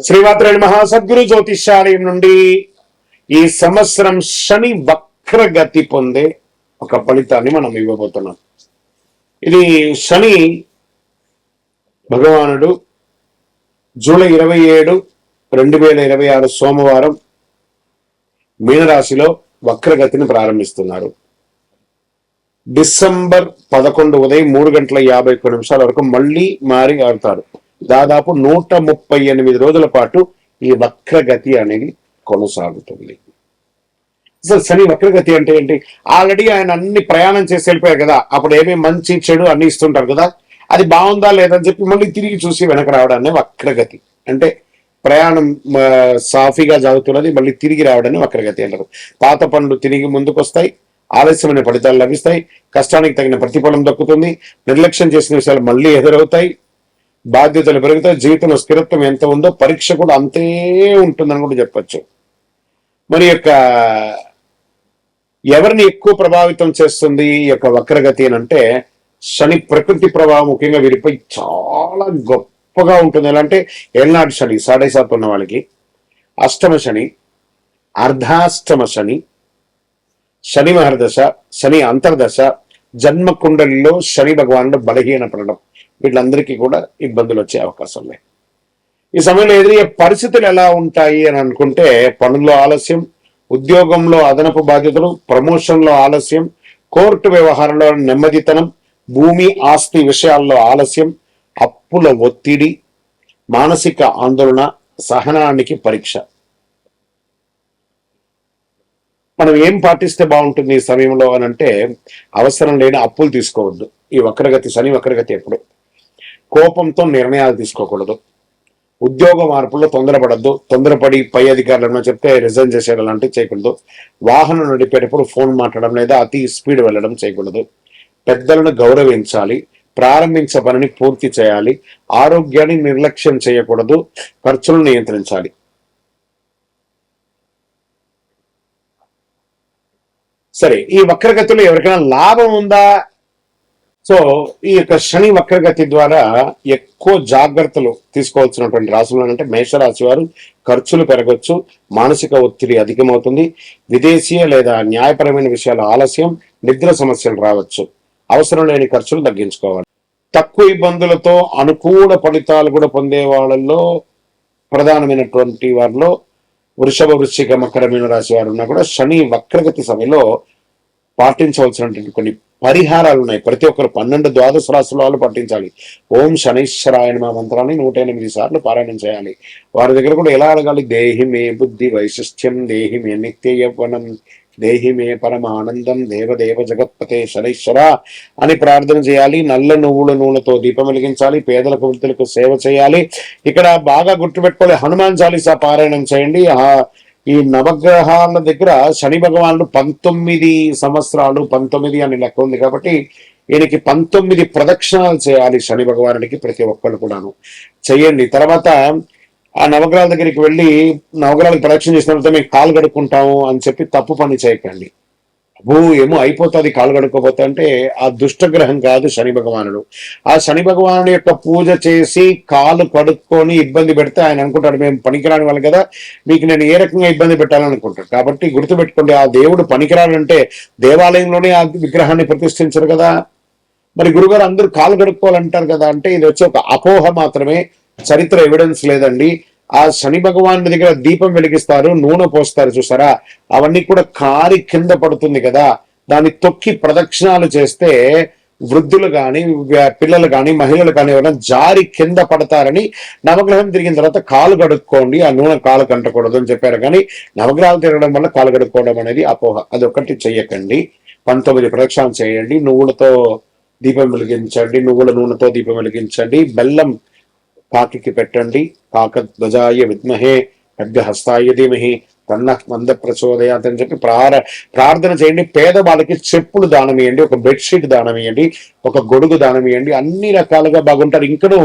శ్రీమాత్రే నమః. సద్గురు జ్యోతిష్యాలయం నుండి ఈ సంవత్సరం శని వక్రగతి పొందే ఒక ఫలితాన్ని మనం ఇవ్వబోతున్నాం. ఇది శని భగవానుడు జూలై 27, 2026 సోమవారం మీనరాశిలో వక్రగతిని ప్రారంభిస్తున్నారు. డిసెంబర్ 11 ఉదయం 3:51 వరకు మళ్ళీ మారి ఆడతారు. దాదాపు 138 రోజుల పాటు ఈ వక్రగతి అనేది కొనసాగుతుంది. అసలు శని వక్రగతి అంటే ఏంటి? ఆల్రెడీ ఆయన అన్ని ప్రయాణం చేసి వెళ్ళిపోయారు కదా, అప్పుడు ఏమేమి మంచి చెడు అన్ని ఇస్తుంటారు కదా, అది బాగుందా లేదని చెప్పి మళ్ళీ తిరిగి చూసి వెనక రావడాన్ని వక్రగతి అంటే. ప్రయాణం సాఫీగా జరుగుతున్నది, మళ్ళీ తిరిగి రావడాన్ని వక్రగతి అంటారు. పాత పనులు తిరిగి ముందుకు వస్తాయి, ఆలస్యమైన ఫలితాలు లభిస్తాయి, కష్టానికి తగిన ప్రతిఫలం దక్కుతుంది, నిర్లక్ష్యం చేసిన విషయాలు మళ్ళీ ఎదురవుతాయి, బాధ్యతలు పెరుగుతాయి, జీవితంలో స్థిరత్వం ఎంత ఉందో పరీక్ష కూడా అంతే ఉంటుందని కూడా చెప్పచ్చు. మరి యొక్క ఎవరిని ఎక్కువ ప్రభావితం చేస్తుంది ఈ యొక్క వక్రగతి అని అంటే, శని ప్రకృతి ప్రభావం ముఖ్యంగా వీరిపై చాలా గొప్పగా ఉంటుంది. ఎలా అంటే ఏళ్ళనాటి శని 7.5 ఉన్న వాళ్ళకి, అష్టమ శని, అర్ధాష్టమ శని, శని మహర్దశ, శని అంతర్దశ, జన్మ కుండలిలో శని భగవానుడు బలహీనపడడం, వీళ్ళందరికీ కూడా ఇబ్బందులు వచ్చే అవకాశం లేదు. ఈ సమయంలో ఎదురయ్యే పరిస్థితులు ఎలా ఉంటాయి అని అనుకుంటే, పనుల్లో ఆలస్యం, ఉద్యోగంలో అదనపు బాధ్యతలు, ప్రమోషన్లో ఆలస్యం, కోర్టు వ్యవహారంలో నెమ్మదితనం, భూమి ఆస్తి విషయాల్లో ఆలస్యం, అప్పుల ఒత్తిడి, మానసిక ఆందోళన, సహనానికి పరీక్ష. మనం ఏం పాటిస్తే బాగుంటుంది ఈ సమయంలో అని అంటే, అవసరం లేని అప్పులు తీసుకోవద్దు. ఈ వక్రగతి శని వక్రగతి ఎప్పుడు కోపంతో నిర్ణయాలు తీసుకోకూడదు, ఉద్యోగ మార్పుల్లో తొందరపడద్దు, తొందరపడి పై అధికారులను చెప్తే రిజైన్ చేసేయడం లాంటివి చేయకూడదు, వాహనం నడిపేటప్పుడు ఫోన్ మాట్లాడడం లేదా అతి స్పీడ్ వెళ్ళడం చేయకూడదు, పెద్దలను గౌరవించాలి, ప్రారంభించే పనిని పూర్తి చేయాలి, ఆరోగ్యాన్ని నిర్లక్ష్యం చేయకూడదు, ఖర్చులను నియంత్రించాలి. సరే, ఈ వక్రగతిలో ఎవరికైనా లాభం ఉందా? సో ఈ యొక్క శని వక్రగతి ద్వారా ఎక్కువ జాగ్రత్తలు తీసుకోవాల్సినటువంటి రాశులు అంటే మేషరాశి వారు. ఖర్చులు పెరగచ్చు, మానసిక ఒత్తిడి అధికమవుతుంది, విదేశీయ లేదా న్యాయపరమైన విషయాల ఆలస్యం, నిద్ర సమస్యలు రావచ్చు, అవసరం లేని ఖర్చులు తగ్గించుకోవాలి. తక్కువ ఇబ్బందులతో అనుకూల ఫలితాలు కూడా పొందే వాళ్ళల్లో ప్రధానమైనటువంటి వారిలో వృషభ, వృశ్చిక, మకర, మీన రాశి వారు ఉన్నా కూడా శని వక్రగతి సమయంలో పాటించవలసినటువంటి కొన్ని పరిహారాలు ఉన్నాయి. ప్రతి ఒక్కరు 12 ద్వాదశ రాశుల వాళ్ళు పాటించాలి. ఓం శనైశ్వరాయ నమః మంత్రాన్ని 108 సార్లు పారాయణం చేయాలి. వారి దగ్గర కూడా ఎలా అడగాలి? దేహి మే బుద్ధి వైశిష్ట్యం, దేహి మే నిత్య యవ్వనం, దేహి మే పరమానందం, దేవదేవ జగత్పతే శనైశ్వర అని ప్రార్థన చేయాలి. నల్ల నువ్వుల నూనెతో దీపం వెలిగించాలి, పేదలకు వృద్ధులకు సేవ చేయాలి. ఇక్కడ బాగా గుర్తుపెట్టుకోవాలి, హనుమాన్ చాలీసా పారాయణం చేయండి. ఈ నవగ్రహాల దగ్గర శని భగవానుడు 19 సంవత్సరాలు, 19 అని లెక్క ఉంది కాబట్టి ఈయనకి 19 ప్రదక్షిణాలు చేయాలి. శని భగవానుడికి ప్రతి ఒక్కళ్ళు కూడాను చెయ్యండి. తర్వాత ఆ నవగ్రహాల దగ్గరికి వెళ్ళి నవగ్రహాలకు ప్రదక్షిణ చేసిన తర్వాత మేము కాలు కడుక్కుంటాము అని చెప్పి తప్పు పని చేయకండి. ఏమో అయిపోతుంది కాలు కడుక్కోపోతే అంటే, ఆ దుష్టగ్రహం కాదు శని భగవానుడు. ఆ శని భగవానుడి యొక్క పూజ చేసి కాలు కడుక్కొని ఇబ్బంది పెడితే ఆయన అనుకుంటాడు మేము పనికిరాని వాళ్ళు కదా, మీకు నేను ఏ రకంగా ఇబ్బంది పెట్టాలనుకుంటాడు. కాబట్టి గుర్తుపెట్టుకోండి, ఆ దేవుడు పనికిరాడంటే దేవాలయంలోనే ఆ విగ్రహాన్ని ప్రతిష్ఠించరు కదా. మరి గురుగారు అందరూ కాలు కడుక్కోవాలంటారు కదా అంటే, ఇది వచ్చి ఒక అపోహ మాత్రమే, చరిత్ర ఎవిడెన్స్ లేదండి. ఆ శని భగవానుడి దగ్గర దీపం వెలిగిస్తారు, నూనె పోస్తారు చూసారా, అవన్నీ కూడా కారి కింద పడుతుంది కదా, దాన్ని తొక్కి ప్రదక్షిణాలు చేస్తే వృద్ధులు కానీ, పిల్లలు కానీ, మహిళలు కానీ ఎవరైనా జారి కింద పడతారని నవగ్రహం తిరిగిన తర్వాత కాలు కడుక్కోండి, ఆ నూనె కాలు కంటకూడదు అని చెప్పారు. కానీ నవగ్రహాలు తిరగడం వల్ల కాలు కడుక్కోవడం అనేది అపోహ, అది ఒక్కటి చెయ్యకండి. 19 ప్రదక్షిణాలు చేయండి, నువ్వులతో దీపం వెలిగించండి, నువ్వుల నూనెతో దీపం వెలిగించండి, బెల్లం కాకి పెట్టండి, కాక ధ్వజాయ విద్మహే ఖడ్గహస్తాయ ధీమహి తన్నః మంద ప్రచోదయాత్ అని చెప్పి ప్రార్థన చేయండి. పేదవాళ్ళకి చెప్పులు దానం ఇవ్వండి, ఒక బెడ్షీట్ దానం ఇవ్వండి, ఒక గొడుగు దానం ఇవ్వండి, అన్ని రకాలుగా బాగుంటారు. ఇంకనూ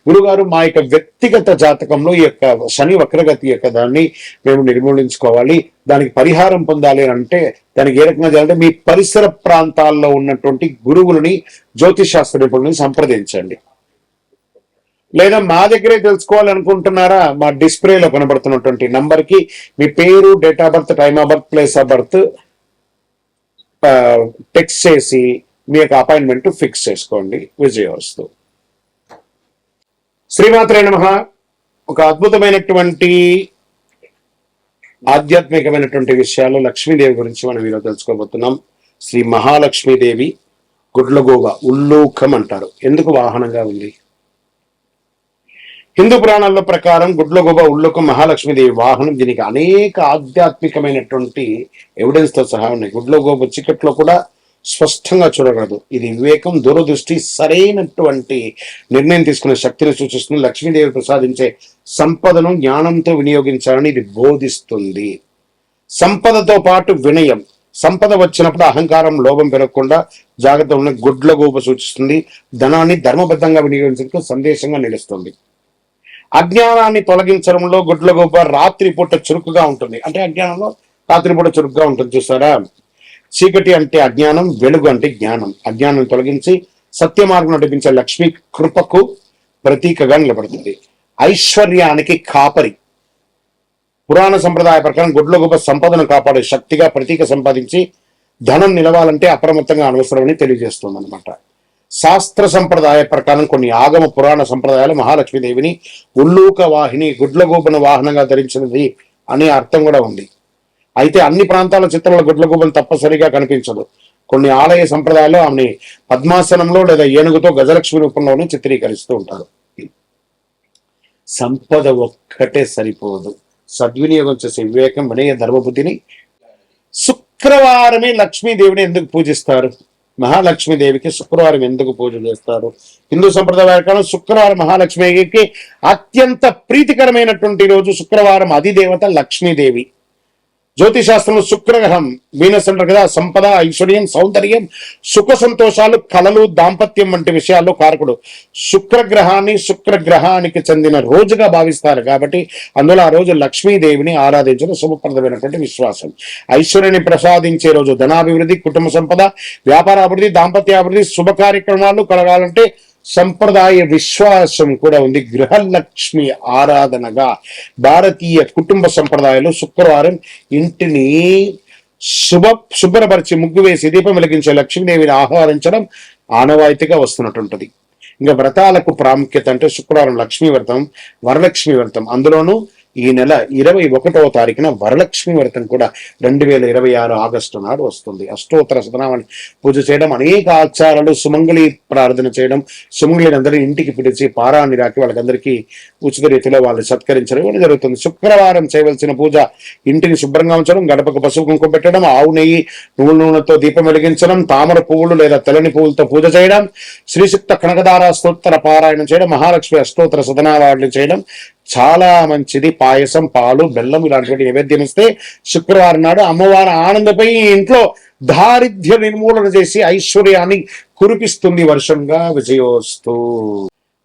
గురుగారు మా యొక్క వ్యక్తిగత జాతకంలో ఈ యొక్క శని వక్రగతి యొక్క దాన్ని మేము నిర్మూలించుకోవాలి, దానికి పరిహారం పొందాలి అని అంటే దానికి ఏ రకంగా చేయాలంటే మీ పరిసర ప్రాంతాల్లో ఉన్నటువంటి గురువులని, జ్యోతిష్ శాస్త్ర నిపుణులని సంప్రదించండి. లేదా మా దగ్గరే తెలుసుకోవాలనుకుంటున్నారా, మా డిస్ప్లేలో కనబడుతున్నటువంటి నంబర్ కి మీ పేరు, date of birth, time of birth, place of birth text చేసి మీ యొక్క అపాయింట్మెంట్ ఫిక్స్ చేసుకోండి. విజయవస్తు. శ్రీమాత్రే నమః. ఒక అద్భుతమైనటువంటి ఆధ్యాత్మికమైనటువంటి విషయాలు లక్ష్మీదేవి గురించి మనం ఈరోజు తెలుసుకోబోతున్నాం. శ్రీ మహాలక్ష్మీదేవి గుడ్లగూబ, ఉల్లూకం అంటారు. ఎందుకు వాహనంగా ఉంది? హిందూ పురాణాల ప్రకారం గుడ్లగూబ, ఉల్లూకం మహాలక్ష్మీదేవి వాహనం. దీనికి అనేక ఆధ్యాత్మికమైనటువంటి ఎవిడెన్స్ తో సహా ఉన్నాయి. గుడ్లగూబ చీకట్లో కూడా స్పష్టంగా చూడగలదు. ఇది వివేకం, దూరదృష్టి, సరైనటువంటి నిర్ణయం తీసుకునే శక్తిని సూచిస్తుంది. లక్ష్మీదేవి ప్రసాదించే సంపదను జ్ఞానంతో వినియోగించాలని ఇది బోధిస్తుంది. సంపదతో పాటు వినయం. సంపద వచ్చినప్పుడు అహంకారం, లోభం పెరగకుండా జాగ్రత్త ఉన్న గుడ్లగూబ సూచిస్తుంది. ధనాన్ని ధర్మబద్ధంగా వినియోగించడానికి సందేశంగా నిలుస్తుంది. అజ్ఞానాన్ని తొలగించడంలో గుడ్లగూబ రాత్రిపూట చురుకుగా ఉంటుంది. అంటే అజ్ఞానంలో రాత్రిపూట చురుకుగా ఉంటుంది. చూస్తారా? చీకటి అంటే అజ్ఞానం, వెలుగు అంటే జ్ఞానం. అజ్ఞానం తొలగించి సత్య మార్గం నడిపించే లక్ష్మి కృపకు ప్రతీకగా నిలబడుతుంది. ఐశ్వర్యానికి కాపరి. పురాణ సంప్రదాయ ప్రకారం గుడ్లగూబ సంపదను కాపాడే శక్తిగా ప్రతీక సంపాదించి ధనం నిలవాలంటే అప్రమత్తంగా అనవసరమని తెలియజేస్తుంది అనమాట. శాస్త్ర సంప్రదాయ ప్రకారం కొన్ని ఆగమ పురాణ సంప్రదాయాలు మహాలక్ష్మీదేవిని ఉల్లూక వాహిని, గుడ్లగూబను వాహనంగా ధరించినది అనే అర్థం కూడా ఉంది. అయితే అన్ని ప్రాంతాల చిత్రంలో గుడ్లగూబను తప్పనిసరిగా కనిపించదు. కొన్ని ఆలయ సంప్రదాయాల్లో ఆమెని పద్మాసనంలో లేదా ఏనుగుతో గజలక్ష్మి రూపంలోనే చిత్రీకరిస్తూ ఉంటారు. సంపద ఒక్కటే సరిపోదు, సద్వినియోగం చేసే వివేకం, వినయ, ధర్మబుద్ధిని. శుక్రవారమే లక్ష్మీదేవిని ఎందుకు పూజిస్తారు? మహాలక్ష్మీదేవికి శుక్రవారం ఎందుకు పూజ చేస్తారు? హిందూ సంప్రదాయ ప్రకారం శుక్రవారం మహాలక్ష్మీకి అత్యంత ప్రీతికరమైనటువంటి రోజు. శుక్రవారం అధిదేవత లక్ష్మీదేవి. జ్యోతిశాస్త్రంలో శుక్రగ్రహం, వీనస్ అంటారు కదా, సంపద, ఐశ్వర్యం, సౌందర్యం, సుఖ సంతోషాలు, కళలు, దాంపత్యం వంటి విషయాల్లో కారకుడు. శుక్రగ్రహానికి చెందిన రోజుగా భావిస్తారు కాబట్టి అందులో ఆ రోజు లక్ష్మీదేవిని ఆరాధించడం శుభప్రదమైనటువంటి విశ్వాసం. ఐశ్వర్యాన్ని ప్రసాదించే రోజు. ధనాభివృద్ధి, కుటుంబ సంపద, వ్యాపారాభివృద్ధి, దాంపత్యాభివృద్ధి, శుభ కార్యక్రమాలు కలగాలంటే సంప్రదాయ విశ్వాసం కూడా ఉంది. గృహలక్ష్మి ఆరాధనగా భారతీయ కుటుంబ సంప్రదాయాలు శుక్రవారం ఇంటిని శుభ్రపరిచి ముగ్గు వేసి దీపం వెలిగించే లక్ష్మీదేవిని ఆహ్వానించడం ఆనవాయితీగా వస్తున్నటువంటిది. ఇంకా వ్రతాలకు ప్రాముఖ్యత అంటే శుక్రవారం లక్ష్మీ వ్రతం, వరలక్ష్మి వ్రతం. అందులోనూ ఈ నెల 21వ తారీఖున వరలక్ష్మి వ్రతం కూడా 2026 ఆగస్టు నాడు వస్తుంది. అష్టోత్తర శతనామాన్ని పూజ చేయడం, అనేక ఆచారాలు, సుమంగళి ప్రార్థన చేయడం, సుమంగళిని అందరినీ ఇంటికి పిలిచి పారాన్ని రాకి వాళ్ళకందరికీ ఉచిత రీతిలో వాళ్ళు సత్కరించడం ఇవన్నీ జరుగుతుంది. శుక్రవారం చేయవలసిన పూజ: ఇంటిని శుభ్రంగా ఉంచడం, గడపకు పసుపు కుంకుమ పెట్టడం, ఆవు నెయ్యి, నువ్వుల నూనెతో దీపం వెలిగించడం, తామర పువ్వులు లేదా తెల్లని పువ్వులతో పూజ చేయడం, శ్రీశుక్త కనకదార స్తోత్ర పారాయణం చేయడం, మహాలక్ష్మి అష్టోత్తర శతనామావళి చేయడం చాలా మంచిది. పాయసం, పాలు, బెల్లం ఇలాంటివి నైవేద్యం ఇస్తే శుక్రవారం నాడు అమ్మవారి ఆనందపై ఇంట్లో దారిద్ర్య నిర్మూలన చేసి ఐశ్వర్యాన్ని కురిపిస్తుంది వర్షంగా. విజయోస్తు.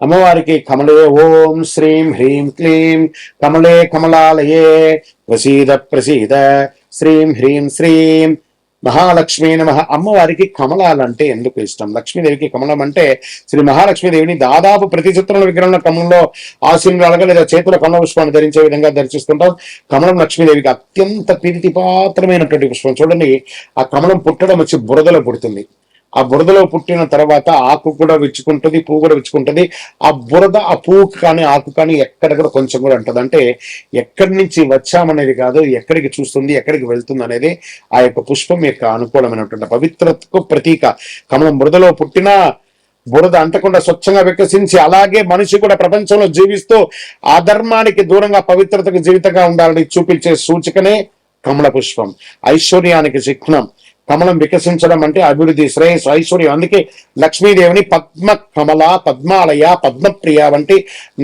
అమ్మవారికి కమలే ఓం శ్రీం హ్రీం క్లీం కమలే కమలాలయే ప్రసీద ప్రసీద శ్రీం హ్రీం శ్రీం మహాలక్ష్మీ నమః. అమ్మవారికి కమలాలంటే ఎందుకు ఇష్టం? లక్ష్మీదేవికి కమలం అంటే శ్రీ మహాలక్ష్మీదేవిని దాదాపు ప్రతి చిత్రంలో విగ్రహంలో కమలంలో ఆశీనురాలుగా లేదా చేతుల కమల పుష్పాన్ని ధరించే విధంగా దర్శిస్తుంటాం. కమలం లక్ష్మీదేవికి అత్యంత ప్రీతిపాత్రమైనటువంటి పుష్పం. చూడండి, ఆ కమలం పుట్టడం వచ్చి బురదలో పుడుతుంది. ఆ బురదలో పుట్టిన తర్వాత ఆకు కూడా విచ్చుకుంటుంది, పువ్వు కూడా విచ్చుకుంటుంది. ఆ బురద ఆ పువ్వు కానీ ఆకు కానీ ఎక్కడెక్కడ కొంచెం కూడా ఉంటుంది. అంటే ఎక్కడి నుంచి వచ్చామనేది కాదు, ఎక్కడికి చూస్తుంది, ఎక్కడికి వెళ్తుంది అనేది ఆ యొక్క పుష్పం యొక్క అనుకూలమైనటువంటి పవిత్రతకు ప్రతీక. కమలం బురదలో పుట్టిన బురద అంటకుండా స్వచ్ఛంగా వికసించి అలాగే మనిషి కూడా ప్రపంచంలో జీవిస్తూ అధర్మానికి దూరంగా పవిత్రతకు జీవితంగా ఉండాలని చూపించే సూచికనే కమల పుష్పం. ఐశ్వర్యానికి చిహ్నం. కమలం వికసించడం అంటే అభివృద్ధి, శ్రేయస్సు, ఐశ్వర్యం. అందుకే లక్ష్మీదేవిని పద్మ కమల, పద్మాలయ, పద్మప్రియ వంటి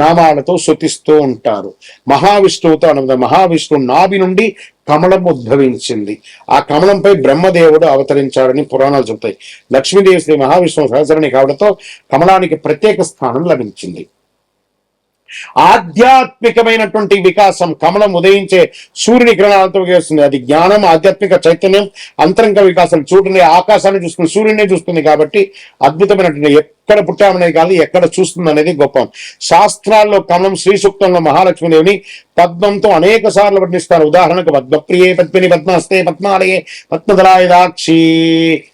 నామాలతో స్తుతిస్తూ ఉంటారు. మహావిష్ణువుతో అనుబంధం. మహావిష్ణువు నాభి నుండి కమలం ఉద్భవించింది. ఆ కమలంపై బ్రహ్మదేవుడు అవతరించాడని పురాణాలు చెబుతాయి. లక్ష్మీదేవి శ్రీ మహావిష్ణువు సహచరణి కావడంతో కమలానికి ప్రత్యేక స్థానం లభించింది. ఆధ్యాత్మికమైనటువంటి వికాసం. కమలం ఉదయించే సూర్యుని కిరణాలతో వస్తుంది. అది జ్ఞానం, ఆధ్యాత్మిక చైతన్యం, అంతరంగ వికాసం. చూడండి, ఆకాశాన్ని చూస్తుంది, సూర్యుడినే చూస్తుంది. కాబట్టి అద్భుతమైనటువంటి, ఎక్కడ పుట్టామనేది కాదు, ఎక్కడ చూస్తుంది అనేది గొప్ప. శాస్త్రాల్లో కమలం, శ్రీ సూక్తంలో మహాలక్ష్మీదేవిని పద్మంతో అనేక సార్లు వర్ణిస్తారు. ఉదాహరణకు పద్మప్రియే పద్మిని పద్మహస్తే పద్మాలయే పద్మదలాయుధాక్షి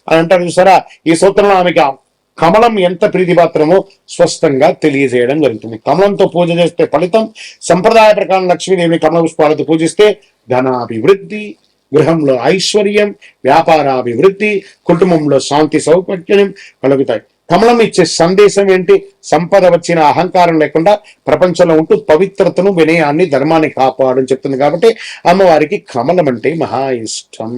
అని అంటారు చూసారా. ఈ సూత్రంలో ఆమెకి కమలం ఎంత ప్రీతిపాత్రమో స్పష్టంగా తెలియజేయడం జరుగుతుంది. కమలంతో పూజ చేస్తే ఫలితం. సంప్రదాయ ప్రకారం లక్ష్మీదేవిని కమల పుష్పాలతో పూజిస్తే ధనాభివృద్ధి, గృహంలో ఐశ్వర్యం, వ్యాపారాభివృద్ధి, కుటుంబంలో శాంతి సౌకర్యం కలుగుతాయి. కమలం ఇచ్చే సందేశం ఏంటి? సంపద వచ్చిన అహంకారం లేకుండా ప్రపంచంలో ఉంటూ పవిత్రతను, వినయాన్ని, ధర్మాన్ని కాపాడని చెప్తుంది. కాబట్టి అమ్మవారికి కమలం అంటే మహా ఇష్టం.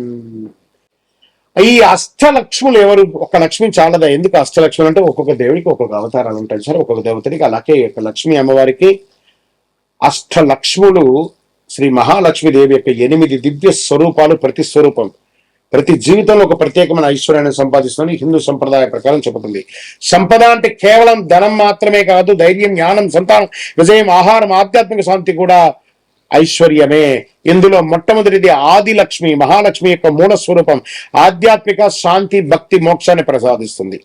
ఈ అష్టలక్ష్ములు ఎవరు? ఒక లక్ష్మి చాలదా? ఎందుకు అష్టలక్ష్ములు అంటే ఒక్కొక్క దేవుడికి ఒక్కొక్క అవతారాలు ఉంటాయి సార్, ఒక్కొక్క దేవతనికి. అలాగే యొక్క లక్ష్మి అమ్మవారికి అష్టలక్ష్ములు శ్రీ మహాలక్ష్మీదేవి యొక్క 8 దివ్య స్వరూపాలు. ప్రతి స్వరూపం, ప్రతి జీవితంలో ఒక ప్రత్యేకమైన ఐశ్వర్యాన్ని సంపాదిస్తుందని హిందూ సంప్రదాయ ప్రకారం చెబుతుంది. సంపద అంటే కేవలం ధనం మాత్రమే కాదు, ధైర్యం, జ్ఞానం, సంతానం, విజయం, ఆహారం, ఆధ్యాత్మిక శాంతి కూడా ఐశ్వర్యమే. ఇందులో మొట్టమొదటిది ఆదిలక్ష్మి, మహాలక్ష్మి యొక్క మూల స్వరూపం. ఆధ్యాత్మిక శాంతి, భక్తి, మోక్షాన్ని ప్రసాదిస్తుంది.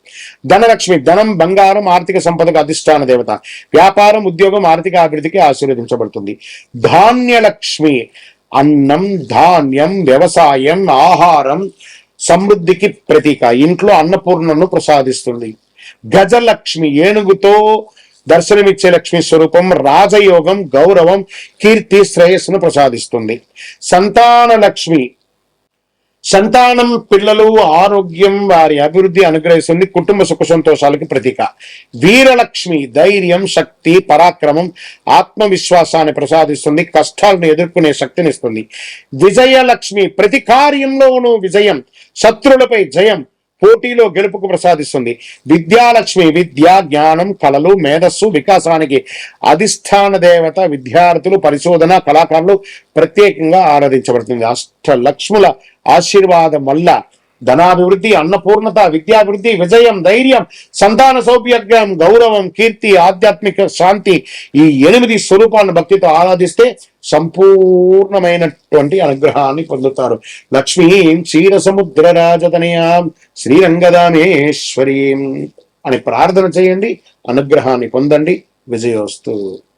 ధనలక్ష్మి, ధనం, బంగారం, ఆర్థిక సంపదకు అధిష్టాన దేవత. వ్యాపారం, ఉద్యోగం, ఆర్థిక అభివృద్ధికి ఆశీర్వదించబడుతుంది. ధాన్యలక్ష్మి, అన్నం, ధాన్యం, వ్యవసాయం, ఆహారం, సమృద్ధికి ప్రతీక. ఇంట్లో అన్నపూర్ణను ప్రసాదిస్తుంది. గజలక్ష్మి, ఏనుగుతో దర్శనమిచ్చే లక్ష్మీ స్వరూపం. రాజయోగం, గౌరవం, కీర్తి, శ్రేయస్సును ప్రసాదిస్తుంది. సంతాన లక్ష్మి, సంతానం, పిల్లలు, ఆరోగ్యం, వారి అభివృద్ధి అనుగ్రహిస్తుంది. కుటుంబ సుఖ సంతోషాలకు ప్రతీక. వీరలక్ష్మి, ధైర్యం, శక్తి, పరాక్రమం, ఆత్మవిశ్వాసాన్ని ప్రసాదిస్తుంది. కష్టాలను ఎదుర్కొనే శక్తినిస్తుంది. విజయలక్ష్మి, ప్రతి కార్యంలోనూ విజయం, శత్రులపై జయం, పోటీలో గెలుపుకు ప్రసాదిస్తుంది. విద్యాలక్ష్మి, విద్య, జ్ఞానం, కళలు, మేధస్సు, వికాసానికి అధిష్టాన దేవత. విద్యార్థులు, పరిశోధన, కళాకారులు ప్రత్యేకంగా ఆరాధించబడుతుంది. అష్టలక్ష్ముల ఆశీర్వాదం వల్ల ధనాభివృద్ధి, అన్నపూర్ణత, విద్యాభివృద్ధి, విజయం, ధైర్యం, సంతాన సౌభాగ్యం, గౌరవం, కీర్తి, ఆధ్యాత్మిక శాంతి, ఈ 8 స్వరూపాలను భక్తితో ఆరాధిస్తే సంపూర్ణమైనటువంటి అనుగ్రహాన్ని పొందుతారు. లక్ష్మీం క్షీర సముద్ర రాజతనయాం శ్రీరంగదామేశ్వరీం అని ప్రార్థన చేయండి, అనుగ్రహాన్ని పొందండి. విజయోస్తు.